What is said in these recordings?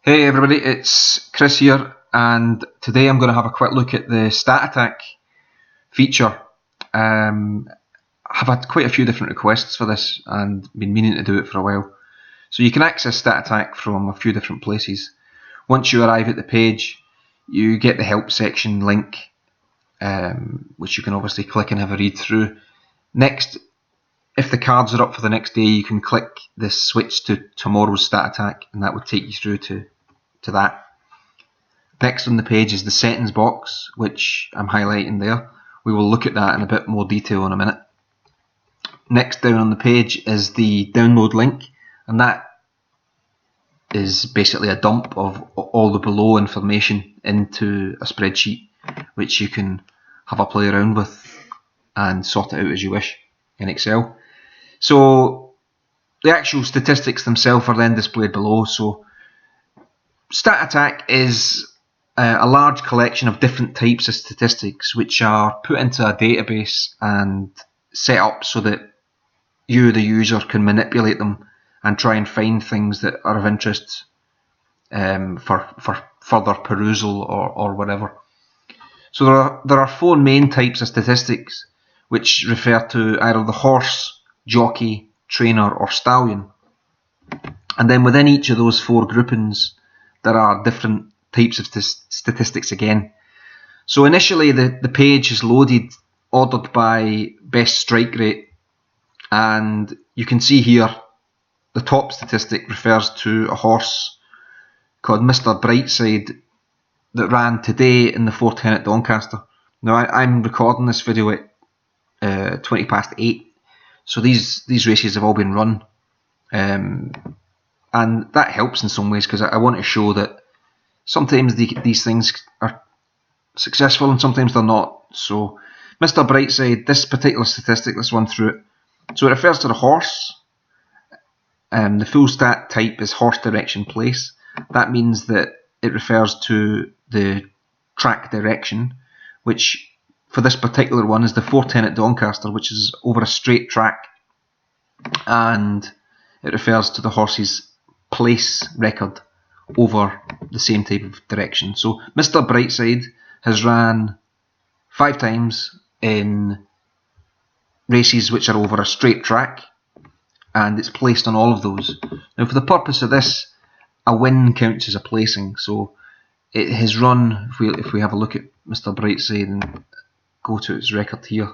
Hey everybody, it's Chris here, and today I'm going to have a quick look at the Stat Attack feature. I've had quite a few different requests for this and been meaning to do it for a while. So you can access Stat Attack from a few different places. Once you arrive at the page, you get the help section link, which you can obviously click and have a read through. Next, if the cards are up for the next day, you can click this switch to tomorrow's Stat Attack, and that would take you through to that. Next on the page is the settings box, which I'm highlighting there. We will look at that in a bit more detail in a minute. Next down on the page is the download link, and that is basically a dump of all the below information into a spreadsheet, which you can have a play around with and sort it out as you wish in Excel. So the actual statistics themselves are then displayed below. So Stat Attack is a large collection of different types of statistics which are put into a database and set up so that you, the user, can manipulate them and try and find things that are of interest for further perusal or whatever. So there are four main types of statistics which refer to either the horse, jockey, trainer or stallion. And then within each of those four groupings there are different types of statistics again. So initially the page is loaded, ordered by best strike rate, and you can see here the top statistic refers to a horse called Mr. Brightside that ran today in the 410 at Doncaster. Now I'm recording this video at 20 past 8, so these races have all been run, and that helps in some ways because I want to show that sometimes these things are successful and sometimes they're not. So Mr. Brightside, this particular statistic, let's run through it. So it refers to the horse. The full stat type is horse direction place. That means that it refers to the track direction, which for this particular one is the 410 at Doncaster, which is over a straight track, and it refers to the horse's place record over the same type of direction. So Mr. Brightside has ran 5 times in races which are over a straight track, and it's placed on all of those. Now for the purpose of this, a win counts as a placing, so it has run, if we have a look at Mr. Brightside and go to its record here,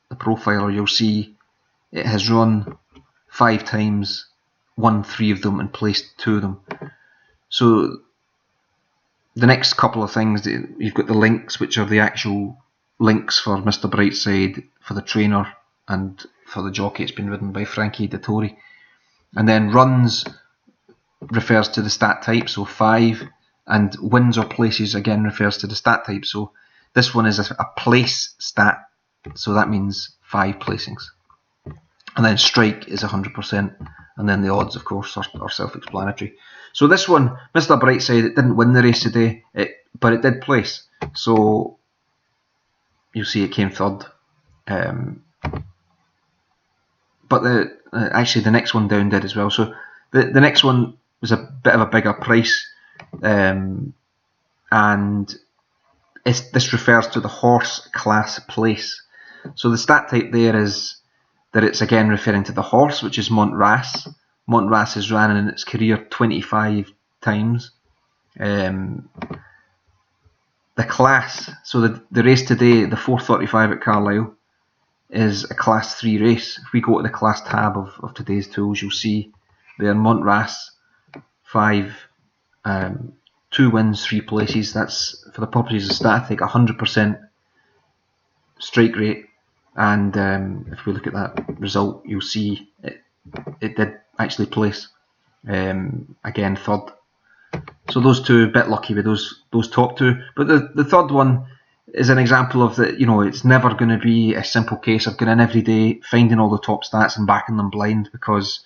the profiler, you'll see it has run 5 times, won 3 of them and placed 2 of them. So the next couple of things, you've got the links, which are the actual links for Mr. Brightside, for the trainer and for the jockey. It's been ridden by Frankie Dettori. And then runs refers to the stat type, so 5, and wins or places again refers to the stat type. So this one is a place stat, so that means 5 placings. And then strike is 100%, and then the odds, of course, are self-explanatory. So this one, Mr. Brightside, it didn't win the race today, but it did place. So you'll see it came third. But actually the next one down did as well. So the next one was a bit of a bigger price, and this refers to the horse class place. So the stat type there is that it's again referring to the horse, which is Montras. Montras has ran in its career 25 times. The class, so the race today, the 435 at Carlisle, is a class 3 race. If we go to the class tab of today's tools, you'll see there Montras 5, 2 wins, 3 places. That's for the purposes of static 100% strike rate. And if we look at that result, you'll see it did actually place, again third. So those two, a bit lucky with those top 2. But the third one is an example of that. It's never going to be a simple case of going in every day, finding all the top stats and backing them blind, because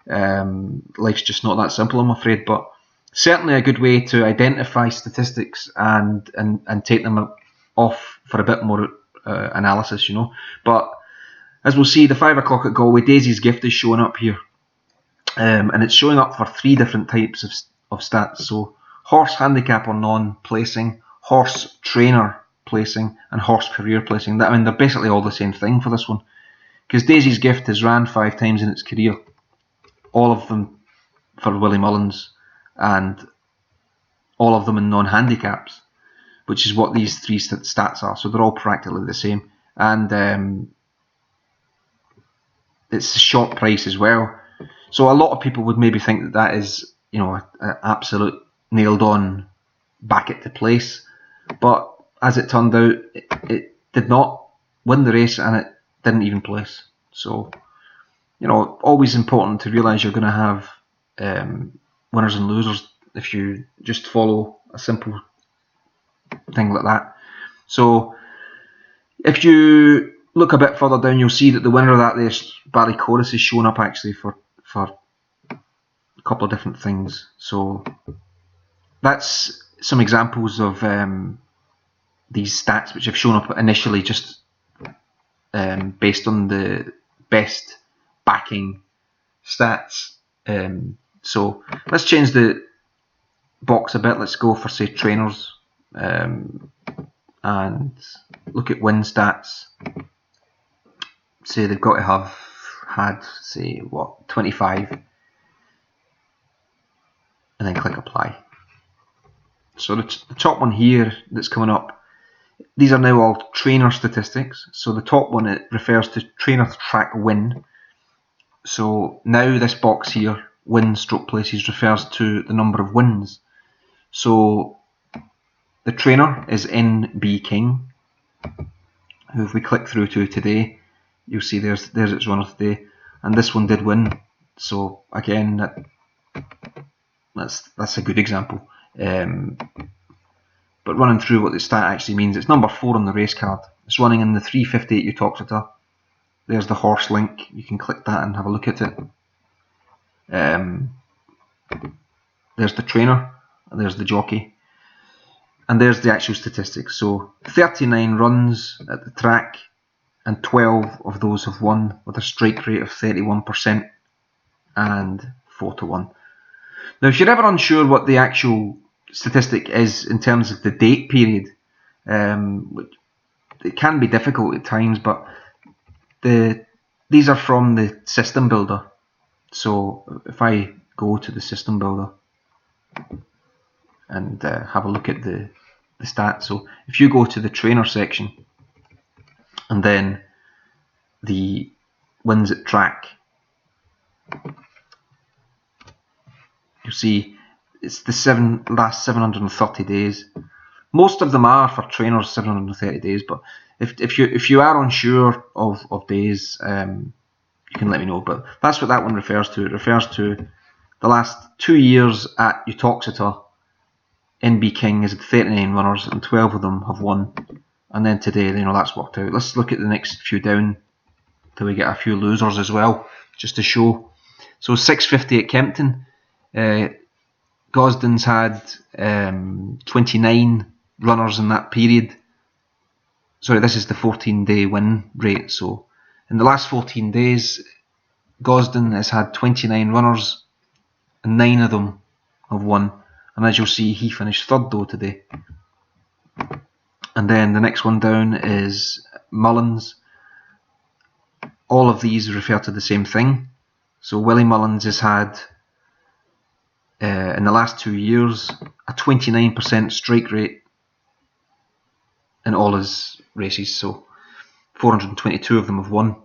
life's just not that simple, I'm afraid. But certainly a good way to identify statistics and take them off for a bit more analysis, But as we'll see, the 5 o'clock at Galway, Daisy's Gift is showing up here, and it's showing up for 3 different types of stats. So horse handicap or non placing, horse trainer placing, and horse career placing. I mean, they're basically all the same thing for this one, because Daisy's Gift has ran 5 times in its career, all of them for Willie Mullins, and all of them in non-handicaps, which is what these 3 stats are. So they're all practically the same, and it's a short price as well. So a lot of people would maybe think that is, an absolute nailed on back it to place, but as it turned out, it did not win the race, and it didn't even place. So, always important to realise you're going to have winners and losers if you just follow a simple thing like that. So if you look a bit further down, you'll see that the winner of that race, Barry Corus, is shown up actually for a couple of different things. So that's some examples of these stats which have shown up initially just based on the best backing stats. So let's change the box a bit. Let's go for, say, trainers, and look at win stats. Say they've got to have had, say, 25, and then click apply. So the top one here that's coming up, these are now all trainer statistics. So the top one, it refers to trainer track win. So now this box here, win stroke places, refers to the number of wins. So the trainer is NB King, who if we click through to today, you'll see there's its runner today, and this one did win. So again, that's a good example. But running through what the stat actually means, it's number 4 on the race card. It's running in the 358 Uttoxeter. There's the horse link. You can click that and have a look at it. There's the trainer, and there's the jockey, and there's the actual statistics. So 39 runs at the track, and 12 of those have won with a strike rate of 31% and 4-1. Now, if you're ever unsure what the actual statistic is in terms of the date period, it can be difficult at times, but these are from the system builder. So if I go to the system builder and have a look at the stats, so if you go to the trainer section and then the wins at track, you'll see it's the last 730 days. Most of them are for trainers 730 days, but if you are unsure of days, you can let me know. But that's what that one refers to. It refers to the last 2 years at Uttoxeter. NB King is 39 runners, and 12 of them have won. And then today, that's worked out. Let's look at the next few down till we get a few losers as well, just to show. So 650 at Kempton. Gosden's had 29 runners in that period. Sorry, this is the 14-day win rate. So in the last 14 days, Gosden has had 29 runners, and 9 of them have won. And as you'll see, he finished 3rd though today. And then the next one down is Mullins. All of these refer to the same thing. So Willie Mullins has had, in the last 2 years, a 29% strike rate in all his races. So 422 of them have won.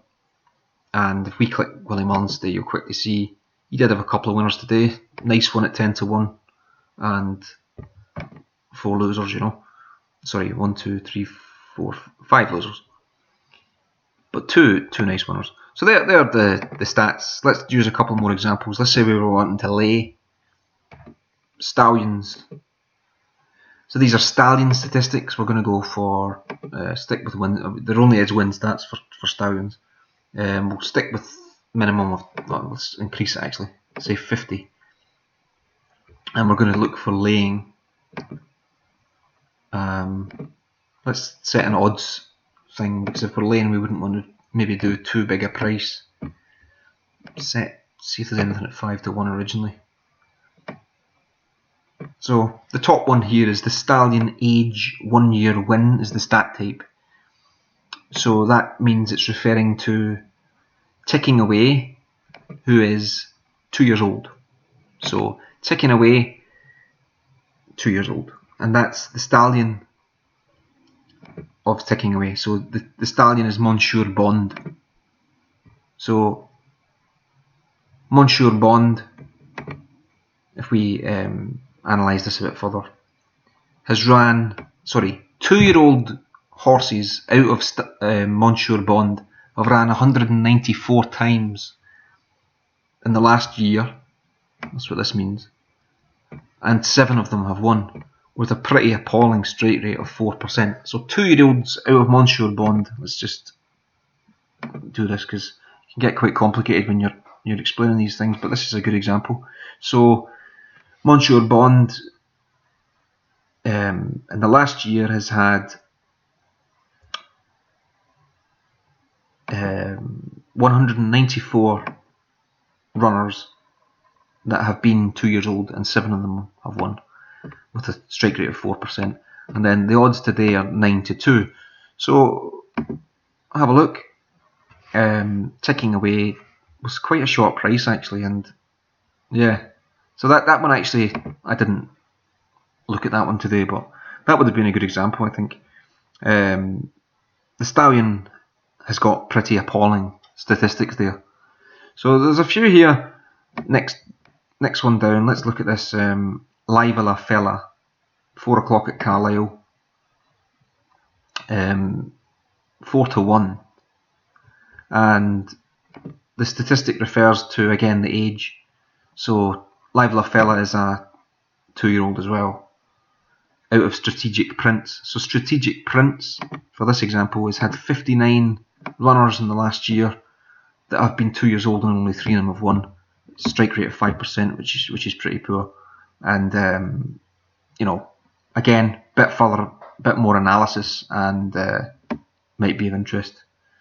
And if we click Willie Mullins today, you'll quickly see he did have a couple of winners today. Nice one at 10-1, and 4 losers. Sorry, 1, 2, 3, 4, 5 losers, but two nice winners. So they're the stats. Let's use a couple more examples. Let's say we were wanting to lay stallions. So these are stallion statistics. We're going to go for stick with win. There only is win stats for stallions. We'll stick with minimum of, let's increase it actually, say 50. And we're going to look for laying. Let's set an odds thing, because if we're laying, we wouldn't want to maybe do too big a price. See if there's anything at 5-1 originally. So the top one here is the Stallion Age 1 year win is the stat type. So that means it's referring to Ticking Away, who is 2 years old. So Ticking Away, 2 years old. And that's the stallion of Ticking Away. So the stallion is Monsieur Bond. So Monsieur Bond, if we analyse this a bit further, has ran, 2-year-old horses out of Monsieur Bond have ran 194 times in the last year. That's what this means. And 7 of them have won, with a pretty appalling straight rate of 4%. So 2-year-olds out of Monsieur Bond. Let's just do this because it can get quite complicated when you're explaining these things, but this is a good example. So Monsieur Bond in the last year has had 194 runners that have been 2 years old, and 7 of them have won, with a strike rate of 4%. And then the odds today are 9-2. So have a look. Ticking Away was quite a short price actually, and yeah. So that one actually, I didn't look at that one today, but that would have been a good example, I think. The Stallion has got pretty appalling statistics there. So there's a few here. Next one down, let's look at this Live La Fella, 4 o'clock at Carlisle, 4-1, and the statistic refers to, again, the age. So Live La Fella is a 2-year-old as well, out of Strategic Prince. So Strategic Prince, for this example, has had 59 runners in the last year that have been 2 years old, and only 3 of them have won. Strike rate of 5%, which is pretty poor. And again, bit more analysis, and might be of interest.